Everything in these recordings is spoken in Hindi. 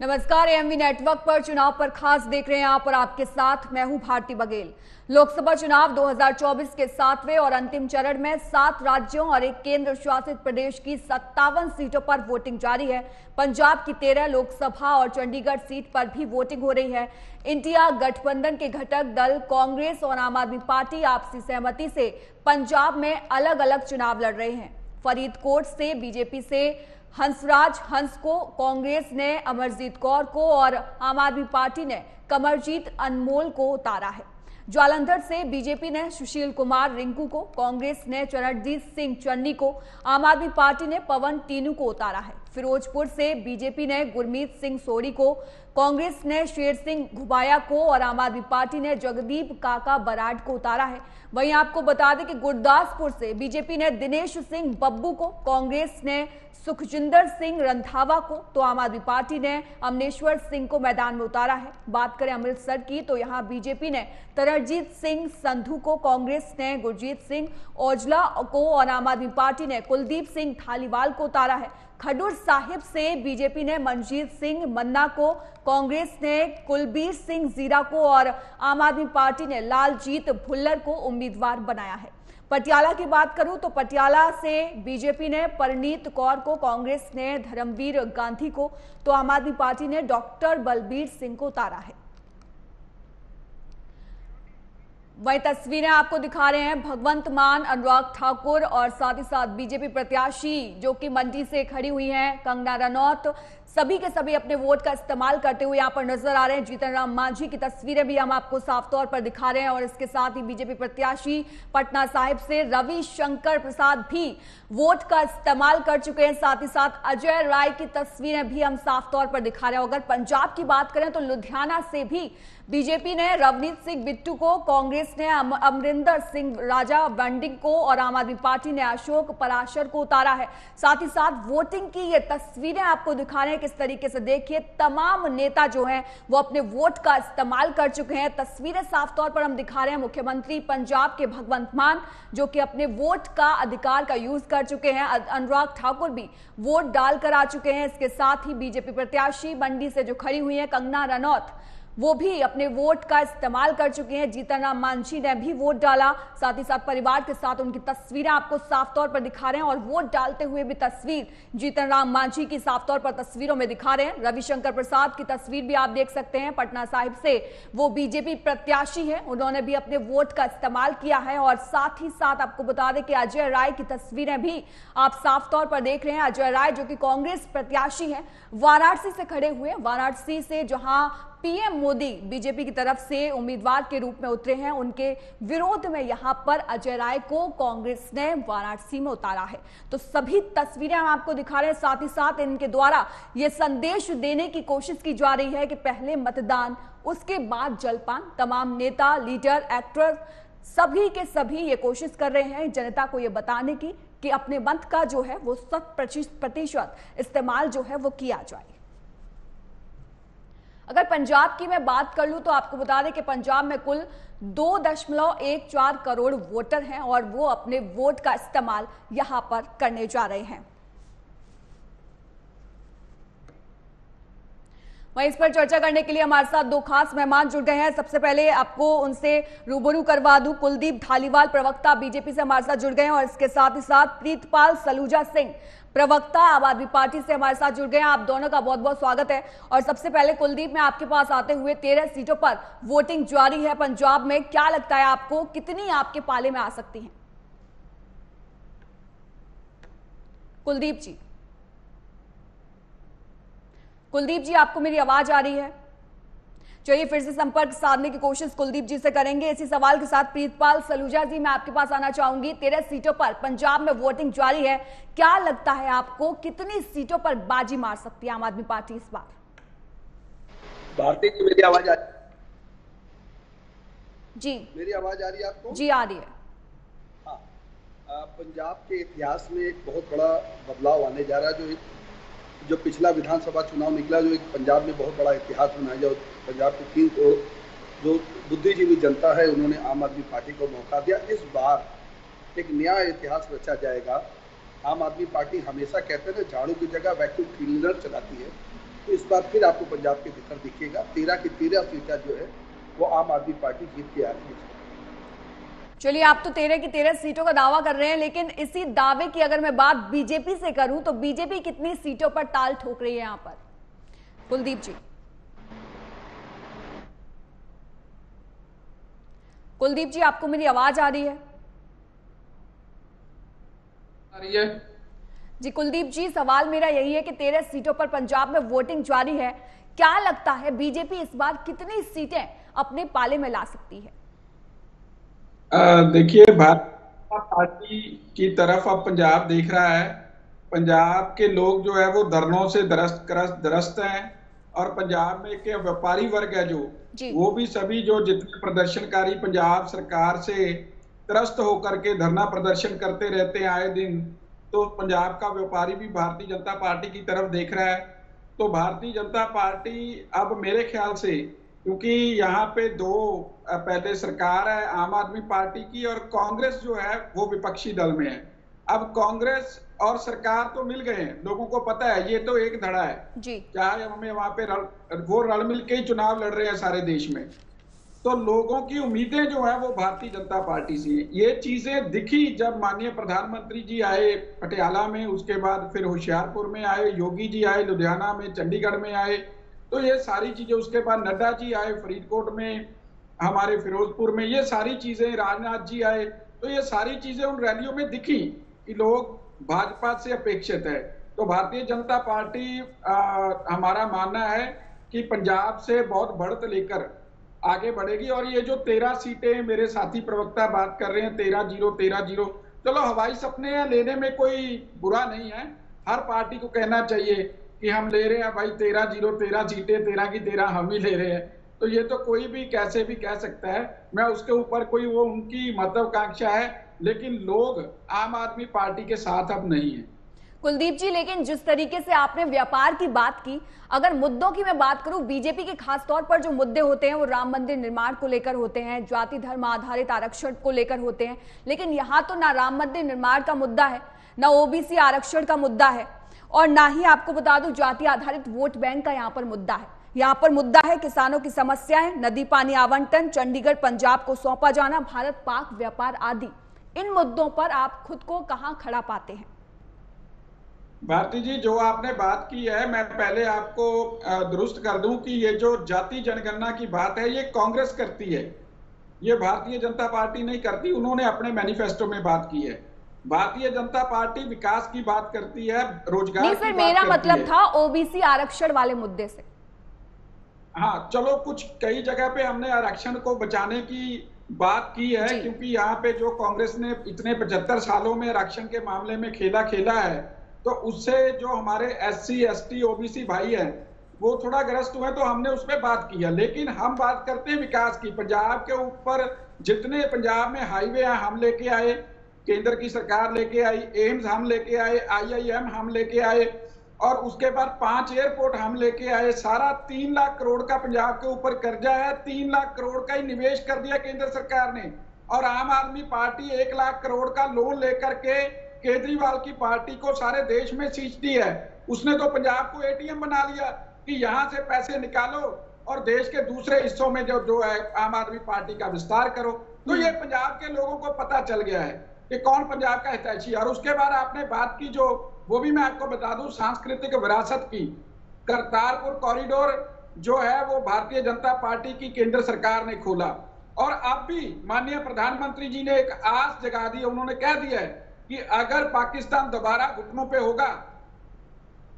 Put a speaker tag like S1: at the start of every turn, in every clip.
S1: नमस्कार, एएमवी नेटवर्क पर चुनाव पर खास देख रहे हैं आप और आपके साथ मैं हूं भारती बघेल। लोकसभा चुनाव 2024 के 7वें और अंतिम चरण में 7 राज्यों और एक केंद्र शासित प्रदेश की 57 सीटों पर वोटिंग जारी है। पंजाब की 13 लोकसभा और चंडीगढ़ सीट पर भी वोटिंग हो रही है। इंडिया गठबंधन के घटक दल कांग्रेस और आम आदमी पार्टी आपसी सहमति से पंजाब में अलग अलग चुनाव लड़ रहे हैं। फरीदकोट से बीजेपी से हंसराज हंस को, कांग्रेस ने अमरजीत कौर को और आम आदमी पार्टी ने कमरजीत अनमोल को उतारा है। जालंधर से बीजेपी ने सुशील कुमार रिंकू को, कांग्रेस ने चरणजीत सिंह चन्नी को, आम आदमी पार्टी ने पवन टीनू को उतारा है। फिरोजपुर से बीजेपी ने गुरमीत सिंह सोरी को, कांग्रेस ने शेर सिंह घुबाया को और आम आदमी पार्टी ने जगदीप काका बराड़ को उतारा है। वहीं आपको बता दें कि गुरदासपुर से बीजेपी ने दिनेश सिंह बब्बू को, कांग्रेस ने सुखजिंदर सिंह रंधावा को तो आम आदमी पार्टी ने अमनेश्वर सिंह को मैदान में उतारा है। बात करें अमृतसर की तो यहां बीजेपी ने तरनजीत सिंह संधू को, कांग्रेस ने गुरजीत सिंह औजला को और आम आदमी पार्टी ने कुलदीप सिंह धालीवाल को उतारा है। खडूर साहिब से बीजेपी ने मनजीत सिंह मन्ना को, कांग्रेस ने कुलबीर सिंह जीरा को और आम आदमी पार्टी ने लालजीत भुल्लर को उम्मीदवार बनाया है। पटियाला की बात करूं तो पटियाला से बीजेपी ने परनीत कौर को, कांग्रेस ने धर्मवीर गांधी को तो आम आदमी पार्टी ने डॉक्टर बलबीर सिंह को उतारा है। वही तस्वीरें आपको दिखा रहे हैं भगवंत मान, अनुराग ठाकुर और साथ ही साथ बीजेपी प्रत्याशी जो कि मंडी से खड़ी हुई हैं कंगना रनौत, सभी के सभी अपने वोट का इस्तेमाल करते हुए यहाँ पर नजर आ रहे हैं। जीतन राम मांझी की तस्वीरें भी हम आपको साफ तौर पर दिखा रहे हैं और इसके साथ ही बीजेपी प्रत्याशी पटना साहिब से रविशंकर प्रसाद भी वोट का इस्तेमाल कर चुके हैं। साथ ही साथ अजय राय की तस्वीरें भी हम साफ तौर पर दिखा रहे हैं। अगर पंजाब की बात करें तो लुधियाना से भी बीजेपी ने रवनीत सिंह बिट्टू को, कांग्रेस ने अमरिंदर सिंह राजा वंडिंग को और आम आदमी पार्टी ने अशोक पराशर को उतारा है। साथ ही साथ वोटिंग की ये तस्वीरें आपको दिखा रहे हैं किस तरीके से। देखिए तमाम नेता जो हैं वो अपने वोट का इस्तेमाल कर चुके हैं। तस्वीरें साफ तौर पर हम दिखा रहे हैं मुख्यमंत्री पंजाब के भगवंत मान जो कि अपने वोट का अधिकार का यूज कर चुके हैं। अनुराग ठाकुर भी वोट डालकर आ चुके हैं। इसके साथ ही बीजेपी प्रत्याशी मंडी से जो खड़ी हुई है कंगना रनौत वो भी अपने वोट का इस्तेमाल कर चुके हैं। जीतन राम मांझी ने भी वोट डाला। साथ ही साथ परिवार के साथ उनकी तस्वीरें आपको साफ तौर पर दिखा रहे हैं और वोट डालते हुए भी तस्वीर जीतन राम मांझी की साफ तौर पर तस्वीरों में दिखा रहे हैं। रविशंकर प्रसाद की तस्वीर भी आप देख सकते हैं, पटना साहिब से वो बीजेपी प्रत्याशी है, उन्होंने भी अपने वोट का इस्तेमाल किया है। और साथ ही साथ आपको बता दें कि अजय राय की तस्वीरें भी आप साफ तौर पर देख रहे हैं। अजय राय जो कि कांग्रेस प्रत्याशी है, वाराणसी से खड़े हुए, वाराणसी से जहां पीएम मोदी बीजेपी की तरफ से उम्मीदवार के रूप में उतरे हैं, उनके विरोध में यहां पर अजय राय को कांग्रेस ने वाराणसी में उतारा है। तो सभी तस्वीरें हम आपको दिखा रहे हैं। साथ ही साथ इनके द्वारा यह संदेश देने की कोशिश की जा रही है कि पहले मतदान, उसके बाद जलपान। तमाम नेता, लीडर, एक्टर सभी के सभी ये कोशिश कर रहे हैं जनता को ये बताने की कि अपने मत का जो है वो 100% इस्तेमाल जो है वो किया जाए। अगर पंजाब की मैं बात कर लूं तो आपको बता दें कि पंजाब में कुल 2.14 करोड़ वोटर हैं और वो अपने वोट का इस्तेमाल यहां पर करने जा रहे हैं। वहीं इस पर चर्चा करने के लिए हमारे साथ 2 खास मेहमान जुड़ गए हैं। सबसे पहले आपको उनसे रूबरू करवा दूं, कुलदीप धालीवाल प्रवक्ता बीजेपी से हमारे साथ जुड़ गए हैं और इसके साथ ही साथ प्रीतपाल सलूजा सिंह प्रवक्ता आम आदमी पार्टी से हमारे साथ जुड़ गए हैं। आप दोनों का बहुत बहुत स्वागत है। और सबसे पहले कुलदीप, मैं आपके पास आते हुए 13 सीटों पर वोटिंग जारी है पंजाब में, क्या लगता है आपको कितनी आपके पाले में आ सकती हैं? कुलदीप जी, कुलदीप जी आपको मेरी आवाज आ रही है? चलिए फिर से संपर्क साधने की कोशिश कुलदीप जी से करेंगे। इसी सवाल के साथ प्रीतपाल सलूजा जी, मैं आपके पास आना चाहूंगी। 13 सीटों पर पंजाब में वोटिंग जारी है, क्या लगता है आपको कितनी सीटों पर बाजी मार सकती है आम आदमी पार्टी इस बार?
S2: भारती जी, मेरी आवाज आ रही है?
S1: जी,
S2: मेरी आवाज आ रही है आपको?
S1: जी आ रही है।
S2: हाँ, पंजाब के इतिहास में एक बहुत बड़ा बदलाव आने जा रहा है। जो पिछला विधानसभा चुनाव निकला, जो एक पंजाब में बहुत बड़ा इतिहास बनाया, जो पंजाब के 3 करोड़ जो बुद्धिजीवी जनता है उन्होंने आम आदमी पार्टी को मौका दिया। इस बार एक नया इतिहास रचा जाएगा। आम आदमी पार्टी हमेशा कहते हैं झाड़ू की जगह वैक्यूम क्लीनर चलाती है, तो इस बार फिर आपको पंजाब के भीतर दिखेगा 13 की 13 सीटें जो है वो आम आदमी पार्टी जीत के आ रही है।
S1: चलिए, आप तो 13 की 13 सीटों का दावा कर रहे हैं, लेकिन इसी दावे की अगर मैं बात बीजेपी से करूं तो बीजेपी कितनी सीटों पर ताल ठोक रही है यहां पर? कुलदीप जी, कुलदीप जी, आपको मेरी आवाज आ रही है?
S3: आ रही है
S1: जी कुलदीप जी, सवाल मेरा यही है कि 13 सीटों पर पंजाब में वोटिंग जारी है। क्या लगता है बीजेपी इस बार कितनी सीटें अपने पाले में ला सकती है?
S3: देखिए, भारतीय जनता पार्टी की तरफ अब पंजाब देख रहा है। पंजाब के लोग जो है वो धरनों से दरस्त हैं और पंजाब में के व्यापारी वर्ग है जो वो भी सभी जो जितने प्रदर्शनकारी पंजाब सरकार से त्रस्त होकर के धरना प्रदर्शन करते रहते हैं आए दिन, तो पंजाब का व्यापारी भी भारतीय जनता पार्टी की तरफ देख रहा है। तो भारतीय जनता पार्टी अब मेरे ख्याल से, क्योंकि यहाँ पे दो पहले सरकार है आम आदमी पार्टी की और कांग्रेस जो है वो विपक्षी दल में है। अब कांग्रेस और सरकार तो मिल गए हैं, लोगों को पता है ये तो एक धड़ा है जी, चाहे हमें वहां पे वो रल मिल के ही चुनाव लड़ रहे हैं सारे देश में। तो लोगों की उम्मीदें जो है वो भारतीय जनता पार्टी से हैं। ये चीजें दिखी जब माननीय प्रधानमंत्री जी आए पटियाला में, उसके बाद फिर होशियारपुर में आए, योगी जी आए लुधियाना में, चंडीगढ़ में आए, तो ये सारी चीजें, उसके बाद नड्डा जी आए फरीदकोट में, हमारे फिरोजपुर में, ये सारी चीजें, राजनाथ जी आए, तो ये सारी चीजें उन रैलियों में दिखी कि लोग भाजपा से अपेक्षित है। तो भारतीय जनता पार्टी हमारा मानना है कि पंजाब से बहुत बढ़त लेकर आगे बढ़ेगी। और ये जो 13 सीटें मेरे साथी प्रवक्ता बात कर रहे हैं 13-0, चलो हवाई सपने हैं, लेने में कोई बुरा नहीं है। हर पार्टी को कहना चाहिए कि हम ले रहे हैं भाई 13-0, 13 सीटें, 13 की 13 हम ही ले रहे हैं। तो ये तो कोई भी कैसे भी कह सकता है, मैं उसके ऊपर कोई वो उनकी महत्वाकांक्षा है, लेकिन लोग आम आदमी पार्टी के साथ अब नहीं है।
S1: कुलदीप जी, लेकिन जिस तरीके से आपने व्यापार की बात की, अगर मुद्दों की मैं बात करूं, बीजेपी के खास तौर पर जो मुद्दे होते हैं वो राम मंदिर निर्माण को लेकर होते हैं, जाति धर्म आधारित आरक्षण को लेकर होते हैं, लेकिन यहाँ तो ना राम मंदिर निर्माण का मुद्दा है, ना ओबीसी आरक्षण का मुद्दा है, और ना ही आपको बता दूं जाति आधारित वोट बैंक का यहाँ पर मुद्दा है। यहाँ पर मुद्दा है किसानों की समस्याएं, नदी पानी आवंटन, चंडीगढ़ पंजाब को सौंपा जाना, भारत पाक व्यापार आदि। इन मुद्दों पर आप खुद को कहां खड़ा पाते हैं?
S3: भारती जी, जो आपने बात की है, मैं पहले आपको दुरुस्त कर दूं कि ये जो जाति जनगणना की बात है ये कांग्रेस करती है, ये भारतीय जनता पार्टी नहीं करती। उन्होंने अपने मैनिफेस्टो में बात की है। भारतीय जनता पार्टी विकास की बात करती है, रोजगार
S1: नहीं,
S3: की बात
S1: मेरा
S3: करती
S1: मतलब
S3: है।
S1: था ओबीसी आरक्षण वाले मुद्दे से।
S3: हाँ, चलो कुछ कई जगह पे हमने आरक्षण को बचाने की बात की है, क्योंकि यहाँ पे जो कांग्रेस ने इतने 75 सालों में आरक्षण के मामले में खेला है, तो उससे जो हमारे एससी एसटी ओबीसी भाई हैं वो थोड़ा ग्रस्त हुए, तो हमने उस पर बात की है। लेकिन हम बात करते हैं विकास की। पंजाब के ऊपर जितने पंजाब में हाईवे हैं हम लेके आए, केंद्र की सरकार लेके आई, एम्स हम लेके आए, IIM हम लेके आए, और उसके बाद 5 एयरपोर्ट हम लेके आए। सारा 3 लाख करोड़ का पंजाब के ऊपर कर्जा है, 3 लाख करोड़ का ही निवेश कर दिया केंद्र सरकार ने, और आम आदमी पार्टी 1 लाख करोड़ का लोन लेकर के केजरीवाल की पार्टी को सारे देश में सींचती है। उसने तो पंजाब को ATM बना लिया कि यहां से पैसे निकालो और देश के दूसरे हिस्सों में जो है आम आदमी पार्टी का विस्तार करो। तो ये पंजाब के लोगों को पता चल गया है कि कौन पंजाब का हितैषी। और उसके बाद आपने बात की जो, वो भी मैं आपको बता दूं, सांस्कृतिक विरासत की। करतारपुर कॉरिडोर जो है वो भारतीय जनता पार्टी की केंद्र सरकार ने खोला, और अब भी माननीय प्रधानमंत्री जी ने एक आस जगा दी। उन्होंने कह दिया है कि अगर पाकिस्तान दोबारा घुटनों पे होगा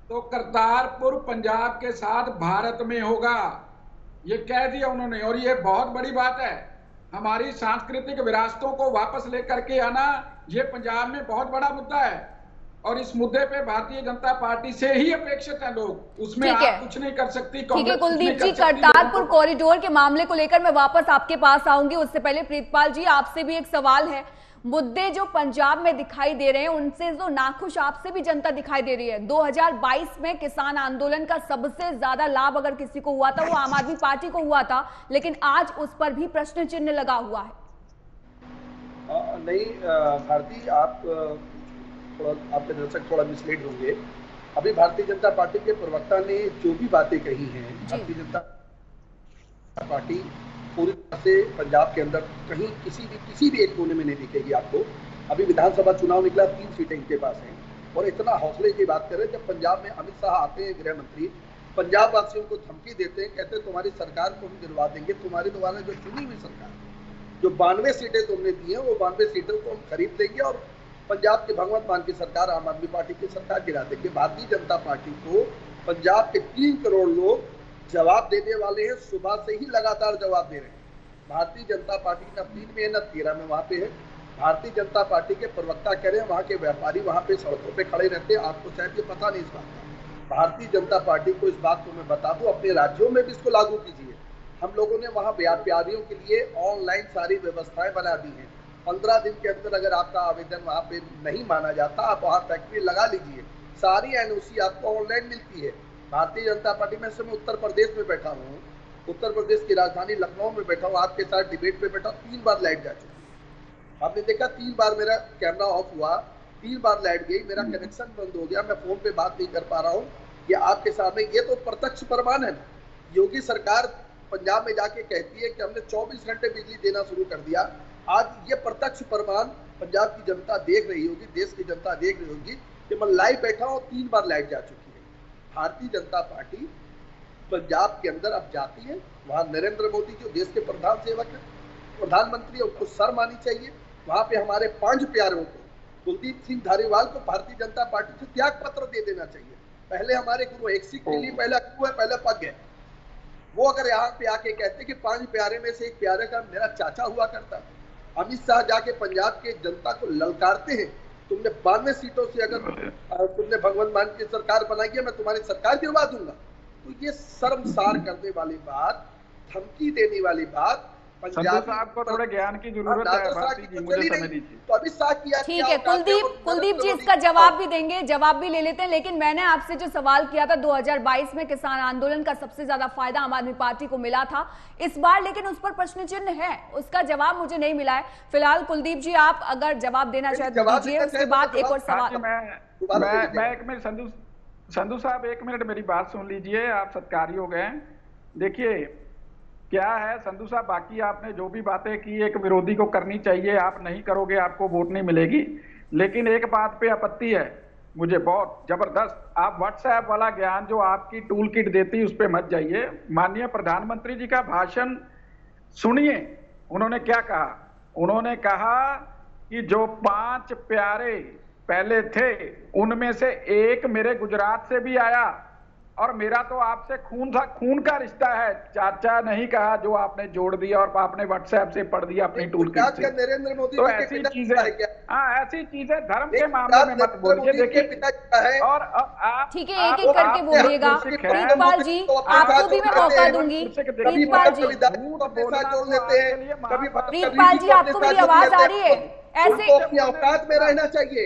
S3: तो करतारपुर पंजाब के साथ भारत में होगा, ये कह दिया उन्होंने। और ये बहुत बड़ी बात है, हमारी सांस्कृतिक विरासतों को वापस लेकर के आना ये पंजाब में बहुत बड़ा मुद्दा है, और इस मुद्दे पे भारतीय जनता पार्टी से ही अपेक्षित है लोग, उसमें आप कुछ नहीं कर सकती।
S1: ठीक है कुलदीप जी, करतारपुर कॉरिडोर के मामले को लेकर मैं वापस आपके पास आऊंगी, उससे पहले प्रीतपाल जी आपसे भी एक सवाल है। मुद्दे जो पंजाब में दिखाई दे रहे हैं उनसे जो नाखुश आपसे भी जनता दिखाई दे रही है। 2022 में किसान आंदोलन का सबसे ज्यादा लाभ अगर किसी को हुआ था वो आम आदमी पार्टी को हुआ था, लेकिन आज उस पर भी प्रश्न चिन्ह लगा हुआ है।
S2: नहीं भारती, आप थोड़ा, आपके दर्शक थोड़ा मिसलीड होंगे। अभी भारतीय जनता पार्टी के प्रवक्ता ने जो भी बातें कही हैं, भारतीय जनता पार्टी पूरी तरह से पंजाब के अंदर कहीं किसी भी एक कोने में नहीं दिखेगी आपको। अभी विधानसभा चुनाव निकला, 3 सीटें इनके पास हैं और इतना हौसले की बात करें, जब पंजाब में अमित शाह आते हैं गृह मंत्री, पंजाब वासियों को धमकी देते हैं, कहते हैं तुम्हारी सरकार को हम गिरवा देंगे, तुम्हारे द्वारा जो चुनी हुई सरकार, जो 92 सीटें तुमने दी हैं वो 92 सीटों को हम खरीद लेंगे और पंजाब के भगवंत मान की सरकार, आम आदमी पार्टी की सरकार गिरा देंगे। भारतीय जनता पार्टी को पंजाब के 3 करोड़ लोग जवाब देने वाले हैं, सुबह से ही लगातार जवाब दे रहे हैं। भारतीय जनता पार्टी न 3 में है न 13 में वहां पे है। भारतीय जनता पार्टी के प्रवक्ता कह रहे हैं वहां के व्यापारी वहां पे सड़कों पे खड़े रहते हैं, आपको शायद ये पता नहीं इस बात का। भारतीय जनता पार्टी को इस बात को मैं बता दूं, अपने राज्यों में भी इसको लागू कीजिए। हम लोगों ने वहां व्यापारियों के लिए ऑनलाइन सारी व्यवस्थाएं बना दी हैं। 15 दिन के अंदर अगर आपका आवेदन वहां पे नहीं माना जाता, आप वहां फैक्ट्री लगा लीजिए, सारी एनओसी आपको ऑनलाइन मिलती है। भारतीय जनता पार्टी में समय उत्तर प्रदेश में बैठा हूँ, उत्तर प्रदेश की राजधानी लखनऊ में बैठा हूँ, आपके साथ डिबेट पे बैठा, 3 बार लाइट जा चुकी है। आपने देखा 3 बार मेरा कैमरा ऑफ हुआ, 3 बार लाइट गई, मेरा कनेक्शन बंद हो गया, मैं फोन पे बात नहीं कर पा रहा हूँ। ये आपके सामने, ये तो प्रत्यक्ष प्रमाण है ना। योगी सरकार पंजाब में जाके कहती है कि हमने 24 घंटे बिजली देना शुरू कर दिया। आज ये प्रत्यक्ष प्रमाण पंजाब की जनता देख रही होगी, देश की जनता देख रही होगी कि मैं लाइव बैठा हूँ, 3 बार लाइट जा चुकी है। भारतीय जनता पार्टी पंजाब के अंदर अब जाती है, वहां नरेंद्र मोदी जो देश के प्रधान सेवक है, प्रधानमंत्री, उनको शर्म आनी चाहिए। वहां पे हमारे 5 प्यारों को, कुलदीप सिंह धारीवाल को भारतीय जनता पार्टी से त्याग पत्र दे देना चाहिए। पहले हमारे गुरु, एक सिख के लिए पहला गुरु है, पहले पग है। वो अगर यहाँ पे आके कहते कि 5 प्यारे में से एक प्यारे का मेरा चाचा हुआ करता, अमित शाह जाके पंजाब के जनता को ललकारते हैं, तुमने 92 सीटों से अगर तुमने भगवंत मान की सरकार बनाई है, मैं तुम्हारी सरकार गिरवा दूंगा। तो ये शर्मसार करने वाली बात, धमकी देने वाली बात,
S3: पंजाब साहब को थोड़े ज्ञान की जरूरत है। भारती जी, मुझे समय दीजिए।
S2: तो अमित शाह किया,
S1: ठीक है, कुलदीप जी इसका जवाब भी देंगे, जवाब भी ले लेते हैं। लेकिन मैंने आपसे जो सवाल किया था, 2022 में किसान आंदोलन का सबसे ज्यादा फायदा आम आदमी पार्टी को मिला था इस बार, लेकिन उस पर प्रश्न चिन्ह है, उसका जवाब मुझे नहीं मिला है। फिलहाल कुलदीप जी आप अगर जवाब देना चाहे तो दीजिए, उसके बाद एक और सवाल।
S3: मैं एक मिनट, संधू साहब 1 मिनट मेरी बात सुन लीजिए, आप सत्कारी हो गए। देखिए क्या है संधू साहब, बाकी आपने जो भी बातें की एक विरोधी को करनी चाहिए, आप नहीं करोगे आपको वोट नहीं मिलेगी। लेकिन एक बात पे आपत्ति है मुझे बहुत जबरदस्त, आप व्हाट्सएप वाला ज्ञान जो आपकी टूल किट देती उस पर मत जाइए। माननीय प्रधानमंत्री जी का भाषण सुनिए, उन्होंने क्या कहा। उन्होंने कहा कि जो 5 प्यारे पहले थे उनमें से एक मेरे गुजरात से भी आया और मेरा तो आपसे खून का रिश्ता है। चाचा नहीं कहा जो आपने जोड़ दिया और आपने व्हाट्सएप से पढ़ दिया अपनी टूल किट से।
S2: नरेंद्र मोदी
S3: तो ऐसी चीजें, ऐसी चीजें धर्म के मामले में मत बोलिए। देखिए और आप
S1: ठीक है, एक एक करके बोलिएगा। प्रीतपाल जी आपको भी मैं मौका दूंगी। प्रीतपाल जी आपको मेरी आवाज आ रही है? ऐसे
S2: अपनी औकात में रहना चाहिए,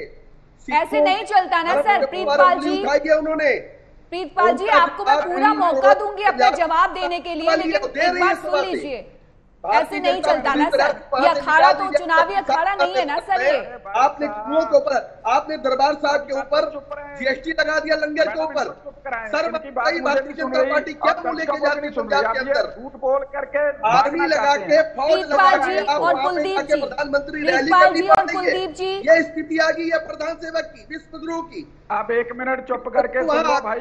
S1: ऐसे नहीं चलता ना सर। प्रीतपाल जी,
S2: उन्होंने
S1: प्रीतपाल जी आपको मैं पूरा मौका दूंगी अपना जवाब देने के लिए, लेकिन एक बात सुन लीजिए, ऐसे नहीं चलता ना सर। ये अखाड़ा तो चुनावी अखाड़ा नहीं है ना सर। ये
S2: आपने कुओं के ऊपर, आपने दरबार साहब के ऊपर जीएसटी लगा दिया, लंगर के ऊपर। सर भारतीय जनता पार्टी क्या मुंह लेके जाती है पंजाब के अंदर?
S3: झूठ बोल करके
S2: आर्मी लगा के, फौज लगा के,
S1: और कुलदीप जी,
S2: प्रधानमंत्री रैली
S1: प्रीतपाल जी और कुलदीप जी,
S2: ये स्थिति आ गई है प्रधान सेवक की, विश्वद्रोह की।
S3: आप 1 मिनट चुप करके सुनो भाई।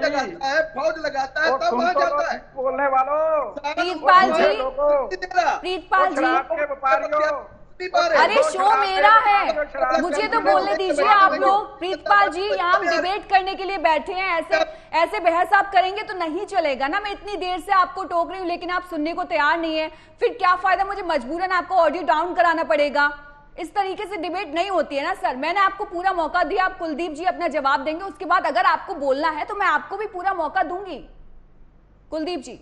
S2: फौज लगाता है तब वहां जाता है
S3: बोलने वालों।
S1: प्रीतपाल जी, अरे शो मेरा है, मुझे तो बोलने दीजिए आप लोग। प्रीतपाल जी यहाँ हम डिबेट करने के लिए बैठे हैं, ऐसे बहस आप करेंगे तो नहीं चलेगा ना। मैं इतनी देर से आपको टोक रही हूँ लेकिन आप सुनने को तैयार नहीं है, फिर क्या फायदा, मुझे मजबूरन आपको ऑडियो डाउन कराना पड़ेगा। इस तरीके से डिबेट नहीं होती है ना सर। मैंने आपको पूरा मौका दिया, आप कुलदीप जी अपना जवाब देंगे, उसके बाद अगर आपको बोलना है तो मैं आपको भी पूरा मौका दूंगी। कुलदीप जी,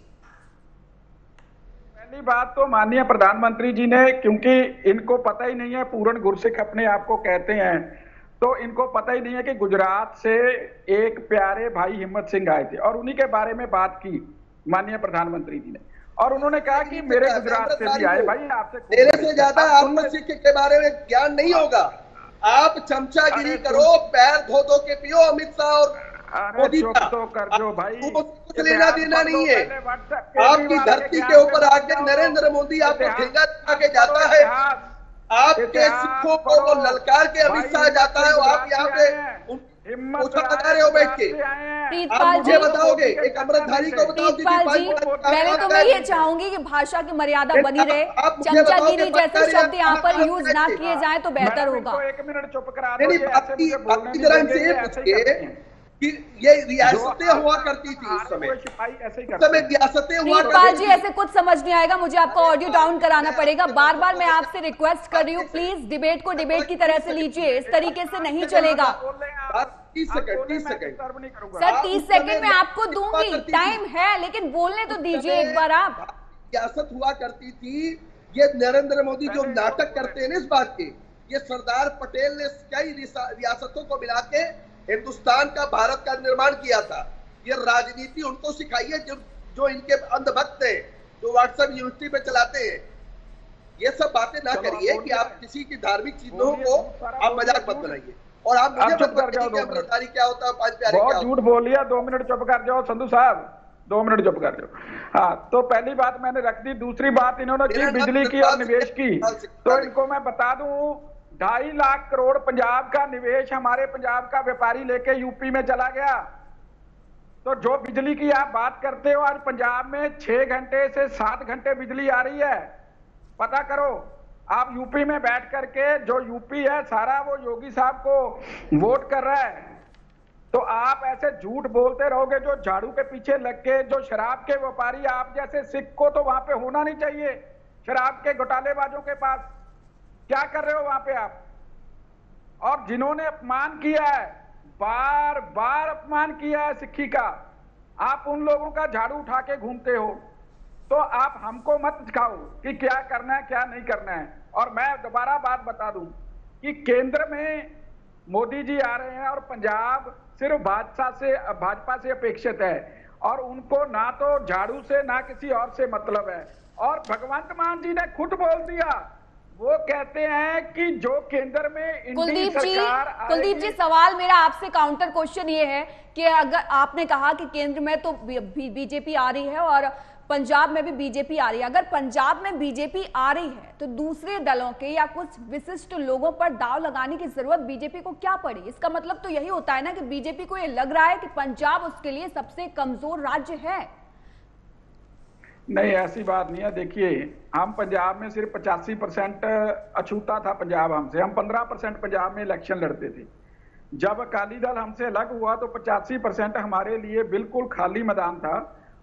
S3: पहली बात तो माननीय प्रधानमंत्री जी ने, क्योंकि इनको पता ही नहीं है, पूर्ण गुरसिख अपने आप को कहते हैं, तो इनको पता ही नहीं है कि गुजरात से एक प्यारे भाई हिम्मत सिंह आए थे और उन्हीं के बारे में बात की माननीय प्रधानमंत्री जी ने। और उन्होंने कहा कि मेरे गुजरात से भी आए। भाई आपसे
S2: मेरे से ज्यादा आपको सिख के बारे में ज्ञान नहीं होगा। आप चमचागिरी करो, पैर धो धो के पियो अमित शाह और मोदी
S3: चुप
S2: था।
S3: तो कर दो भाई,
S2: कुछ लेना देना नहीं है। आपकी धरती के ऊपर आके नरेंद्र मोदी आपको ठेंगा दिखा के जाता है, आपके सिखों को वो ललकार के अमित शाह जाता है, आप यहाँ पे पूछा लगा रहे हो बैठ के। आप मुझे बताओगे, एक अमृतधारी को बताओ कि
S1: प्रीतपाल जी, पहले तो मैं ये चाहूंगी कि भाषा की मर्यादा बनी रहे, चमचागिरी जैसे शब्द यहाँ पर यूज ना किए जाए तो बेहतर होगा।
S3: 1 मिनट चुप करा
S2: नहीं, बाकी जरा इनसे ये पूछिए कि ये रियासतें हुआ करती थी उस समय रियासतें हुआ
S1: प्रीतपाल जी, ऐसे कुछ समझ नहीं आएगा, मुझे आपका ऑडियो डाउन कराना पड़ेगा। बार बार मैं आपसे रिक्वेस्ट कर रही हूँ, प्लीज डिबेट को डिबेट की तरह से लीजिए, इस तरीके से नहीं चलेगा।
S2: 30 सेकंड
S1: सर 30 सेकंड में आपको दूंगी, टाइम है, लेकिन बोलने तो दीजिए एक बार आप।
S2: रियासत हुआ करती थी, ये नरेंद्र मोदी जो नाटक करते हैं ना इस बात के, ये सरदार पटेल ने कई रियासतों को मिला के हिंदुस्तान का, भारत का निर्माण किया था। ये राजनीति उनको सिखाई है जो इनके अंधभक्त हैं, जो व्हाट्सएप यूनिवर्सिटी पे चलाते हैं। ये सब बातें ना करिए कि आप किसी की धार्मिक चीजों को आप मजाक मत बनाइए, और आप मुझे मत बताइए कि अमृतधारी क्या होता है, पांच प्यारे क्या होता है।
S3: झूठ बोल लिया, 2 मिनट चुप कर जाओ संधू साहब, 2 मिनट चुप कर जाओ। हाँ, तो पहली बात मैंने रख दी। दूसरी बात इन्होंने की बिजली की और निवेश की, तो इनको मैं बता दूं 2.5 लाख करोड़ पंजाब का निवेश हमारे पंजाब का व्यापारी लेके यूपी में चला गया। तो जो बिजली की आप बात करते हो, आज पंजाब में 6 घंटे से 7 घंटे बिजली आ रही है, पता करो। आप यूपी में बैठ करके, जो यूपी है सारा वो योगी साहब को वोट कर रहा है, तो आप ऐसे झूठ बोलते रहोगे। जो झाड़ू के पीछे लग के, जो शराब के व्यापारी, आप जैसे सिख को तो वहां पे होना नहीं चाहिए। शराब के घोटालेबाजों के पास क्या कर रहे हो वहां पे आप? और जिन्होंने अपमान किया है, बार बार अपमान किया है सिक्खी का, आप उन लोगों का झाड़ू उठा के घूमते हो। तो आप हमको मत सिखाओ कि क्या करना है क्या नहीं करना है। और मैं दोबारा बात बता दूं कि केंद्र में मोदी जी आ रहे हैं और पंजाब सिर्फ भाजपा से अपेक्षित है, और उनको ना तो झाड़ू से ना किसी और से मतलब है। और भगवंत मान जी ने खुद बोल दिया, वो कहते हैं कि जो केंद्र में
S1: कुलदीप जी, सवाल मेरा आपसे काउंटर क्वेश्चन ये है कि अगर आपने कहा कि केंद्र में तो बीजेपी आ रही है और पंजाब में भी बीजेपी आ रही है, अगर पंजाब में बीजेपी आ रही है तो दूसरे दलों के या कुछ विशिष्ट लोगों पर दाव लगाने की जरूरत बीजेपी को क्या पड़ी? इसका मतलब तो यही होता है ना कि बीजेपी को ये लग रहा है कि पंजाब उसके लिए सबसे कमजोर राज्य है।
S3: नहीं, ऐसी बात नहीं है। देखिए, हम पंजाब में सिर्फ 85% अछूता था पंजाब हमसे। हम 15% पंजाब में इलेक्शन लड़ते थे। जब अकाली दल हमसे अलग हुआ तो 85% हमारे लिए बिल्कुल खाली मैदान था।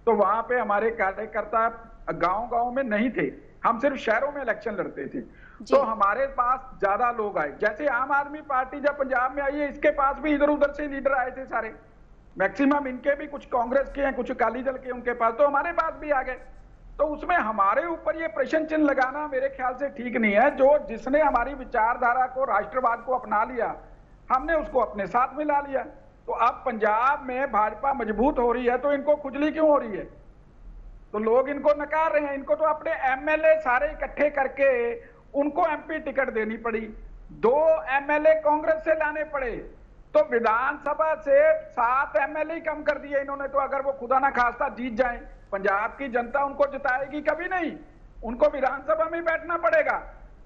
S3: तो वहां पे हमारे कार्यकर्ता गांव-गांव में नहीं थे, हम सिर्फ शहरों में इलेक्शन लड़ते थे। तो हमारे पास ज्यादा लोग आए। जैसे आम आदमी पार्टी जब पंजाब में आई है, इसके पास भी इधर उधर से लीडर आए थे सारे, मैक्सिमम इनके भी, कुछ कांग्रेस के हैं, कुछ अकाली दल के, उनके पास, तो हमारे पास भी आ गए। तो उसमें हमारे ऊपर ये प्रश्न चिन्ह लगाना मेरे ख्याल से ठीक नहीं है। जो जिसने हमारी विचारधारा को, राष्ट्रवाद को अपना लिया, हमने उसको अपने साथ मिला लिया। तो अब पंजाब में भाजपा मजबूत हो रही है तो इनको खुजली क्यों हो रही है? तो लोग इनको नकार रहे हैं। इनको तो अपने एमएलए सारे इकट्ठे करके उनको एमपी टिकट देनी पड़ी, 2 एमएलए कांग्रेस से लाने पड़े, तो विधानसभा से 7 एमएलए कम कर दिए इन्होंने। तो अगर वो खुदा ना खास्ता जीत जाए, पंजाब की जनता उनको जिताएगी कभी नहीं, उनको विधानसभा में बैठना पड़ेगा।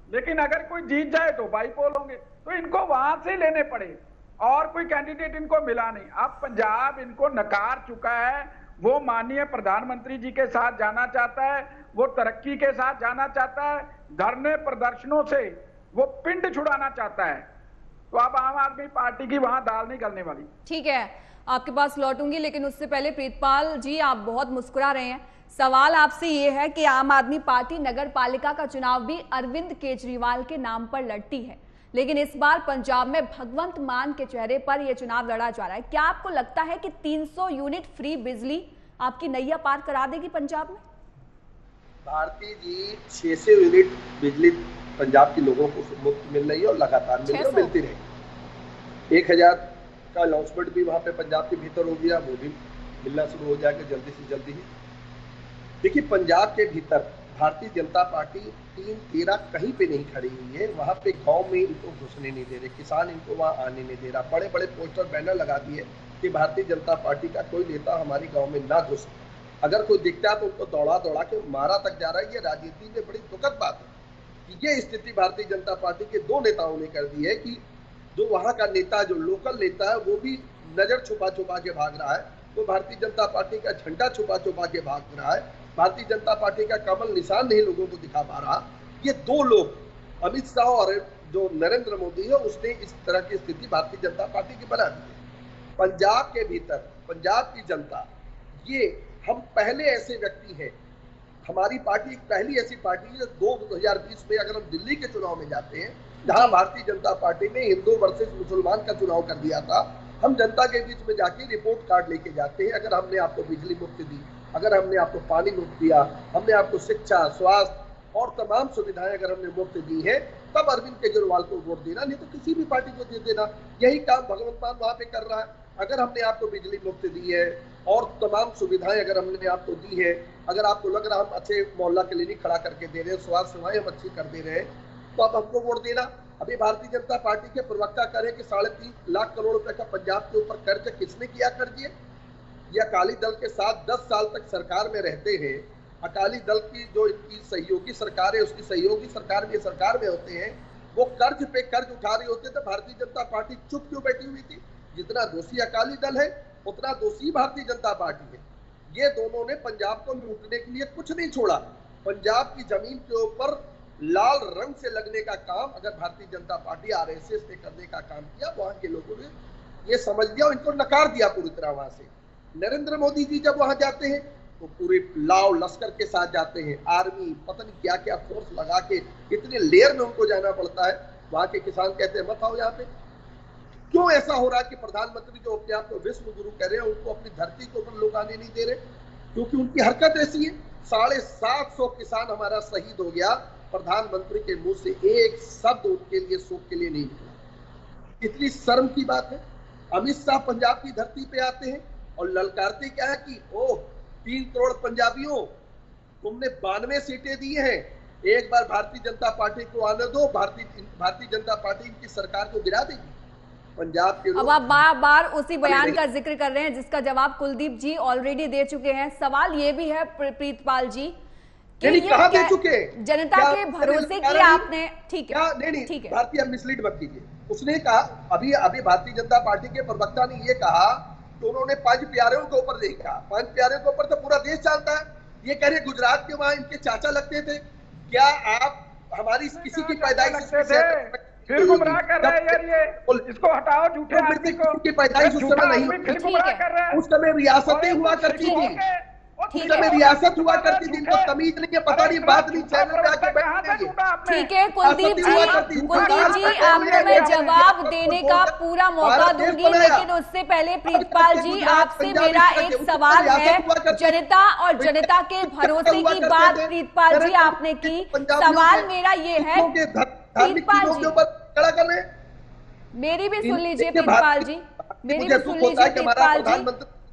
S3: लेकिन अगर कोई जीत जाए तो बाईपोल होंगे, तो इनको वहां से लेने पड़े और कोई कैंडिडेट इनको मिला नहीं। अब पंजाब इनको नकार चुका है। वो माननीय प्रधानमंत्री जी के साथ जाना चाहता है, वो तरक्की के साथ जाना चाहता है, धरने प्रदर्शनों से वो पिंड छुड़ाना चाहता है। तो अब आम आदमी पार्टी की वहां दाल नहीं गलने वाली।
S1: ठीक है, आपके पास लौटूंगी, लेकिन उससे पहले प्रीतपाल जी, आप बहुत मुस्कुरा रहे हैं। सवाल आपसे ये है कि आम आदमी पार्टी नगर पालिका का चुनाव भी अरविंद केजरीवाल के नाम पर लड़ती है, लेकिन इस बार पंजाब में भगवंत मान के चेहरे पर यह चुनाव लड़ा जा रहा है। क्या आपको लगता है कि 300 यूनिट फ्री बिजली आपकी नैया पार करा देगी पंजाब में? भारती
S2: जी, 600 यूनिट बिजली पंजाब के लोगों को मुफ्त मिल रही है और लगातार मिलती रही। 1000 का अनाउंसमेंट भी वहां पे पंजाब के भीतर हो गया, वो भी मिलना शुरू हो जाएगा जल्दी से जल्दी ही। देखिए, पंजाब के भीतर भारतीय जनता पार्टी 3-13 कहीं पे नहीं खड़ी हुई है। वहां पे गांव में इनको घुसने नहीं दे रहे, किसान इनको वहां आने नहीं दे रहा। बड़े बड़े पोस्टर बैनर लगा दिए कि भारतीय जनता पार्टी का कोई नेता हमारे गांव में ना घुसे। अगर कोई दिखता है तो उनको दौड़ा दौड़ा के मारा तक जा रहा है। ये राजनीति में बड़ी दुखद बात है कि ये स्थिति भारतीय जनता पार्टी के 2 नेताओं ने कर दी है कि जो वहां का नेता, जो लोकल नेता है, वो भी नजर छुपा छुपा के भाग रहा है, वो भारतीय जनता पार्टी का झंडा छुपा छुपा के भाग रहा है, भारतीय जनता पार्टी का कमल निशान नहीं लोगों को दिखा पा रहा। ये 2 लोग, अमित शाह और जो नरेंद्र मोदी है, उसने इस तरह की स्थिति भारतीय जनता पार्टी की बना दी है। पंजाब के भीतर पंजाब की जनता, ये हम पहले ऐसे व्यक्ति हैं, हमारी पार्टी पहली ऐसी पार्टी है 2020 में अगर हम दिल्ली के चुनाव में जाते हैं जहां भारतीय जनता पार्टी ने हिंदू वर्सेस मुसलमान का चुनाव कर दिया था, हम जनता के बीच में जाके रिपोर्ट कार्ड लेके जाते हैं। अगर हमने आपको बिजली मुफ्त दी, अगर हमने आपको पानी मुफ्त दिया, हमने आपको शिक्षा, स्वास्थ्य और तमाम सुविधाएं अगर हमने मुफ्त दी है, तब अरविंद केजरीवाल को वोट देना, नहीं तो किसी भी पार्टी को दे देना। यही काम भगवंत मान वहां पे कर रहा है। अगर हमने आपको बिजली मुफ्त दी है और तमाम सुविधाएं अगर हमने आपको दी है, अगर आपको लग रहा हम अच्छे मोहल्ला क्लिनिक खड़ा करके दे रहे हैं, स्वास्थ्य सेवाएं हम अच्छी कर दे रहे हैं, तो आप हमको वोट देना। अभी भारतीय जनता पार्टी के प्रवक्ता करें कि 3.5 लाख करोड़ रुपए का पंजाब के ऊपर कर्ज किसने किया? कर्ज ये अकाली दल के साथ 10 साल तक सरकार में रहते हैं। अकाली दल की जो इनकी सहयोगी सरकार है, उसकी सहयोगी सरकार में सरकार में होते हैं, वो कर्ज पे कर्ज उठा रहे होते, तो भारतीय जनता पार्टी चुप क्यों बैठी हुई थी? जितना दोषी अकाली दल है उतना दोषी भारतीय जनता पार्टी है। ये दोनों ने पंजाब को लूटने के लिए कुछ नहीं छोड़ा। पंजाब की जमीन के ऊपर लाल रंग से लगने का काम अगर भारतीय जनता पार्टी आरएसएस ने करने का काम किया, वहां के लोगों ने ये समझ लिया, इनको नकार दिया पूरी तरह। वहां से नरेंद्र मोदी जी जब वहां जाते हैं तो पूरे लाव लश्कर के साथ जाते हैं, आर्मी पता नहीं क्या क्या फोर्स लगा के, इतने लेयर में उनको जाना पड़ता है। वहां के किसान कहते हैं मत आओ यहाँ पे। क्यों ऐसा हो रहा है कि प्रधानमंत्री जो अपने आप को विश्व गुरु कह रहे हैं, उनको अपनी धरती के ऊपर लोग आने नहीं दे रहे? क्योंकि उनकी हरकत ऐसी है। 750 किसान हमारा शहीद हो गया, प्रधानमंत्री के मुंह से एक शब्द उनके लिए शोक के लिए नहीं निकला। कितनी शर्म की बात है। अमित शाह पंजाब की धरती पे आते हैं और ललकारते क्या है कि ओह 3 करोड़ पंजाबियों, तुमने 92 सीटें दी हैं, एक बार भारतीय जनता पार्टी को आने दो, भारतीय जनता पार्टी की सरकार को गिरा देगी। पंजाब के
S1: अब आप बार-बार उसी बयान का जिक्र कर रहे हैं जिसका जवाब कुलदीप जी ऑलरेडी दे चुके हैं। सवाल ये भी है प्रीतपाल जी कि ये
S2: कहां दे चुके?
S1: जनता के भरोसे की आपने, ठीक है,
S2: नहीं
S1: ठीक है,
S2: भारतीय मिसलीड मत कीजिए। उसने कहा अभी भारतीय जनता पार्टी के प्रवक्ता ने ये कहा तो उन्होंने 5 प्यारों के ऊपर देखा। 5 प्यारों के ऊपर तो पूरा देश जानता है। ये कह रहे गुजरात के वहां इनके चाचा लगते थे। क्या आप हमारी किसी की पैदाइश
S3: फिर गुमराह कर रहे हैं यार, ये इसको हटाओ, झूठे आदमी को।
S2: की पैदाइश उस समय नहीं हुई, उस समय रियासतें हुआ करती थी, उस समय रियासत हुआ करती थी, इनको तमीज नहीं है, पता नहीं, बात नहीं, चैनल पे आके बैठेंगे।
S1: ठीक है कुलदीप जी, आपको मैं जवाब देने का पूरा मौका दूंगी, लेकिन उससे पहले प्रीतपाल जी आपसे मेरा एक सवाल है। जनता और जनता के भरोसे की बात प्रीतपाल जी आपने की, सवाल मेरा ये है प्रीतपाल जी,
S2: खड़ा कर रहे हैं,
S1: मेरी भी सुन लीजिए प्रीतपाल जी, मेरी भी सुन लीजिए प्रीतपाल जी।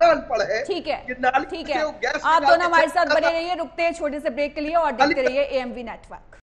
S2: अनपढ़ है।
S1: ठीक है, ठीक है, आप दोनों हमारे साथ बने रहिए। रुकते हैं छोटे से ब्रेक के लिए और देखते रहिए एएमवी नेटवर्क।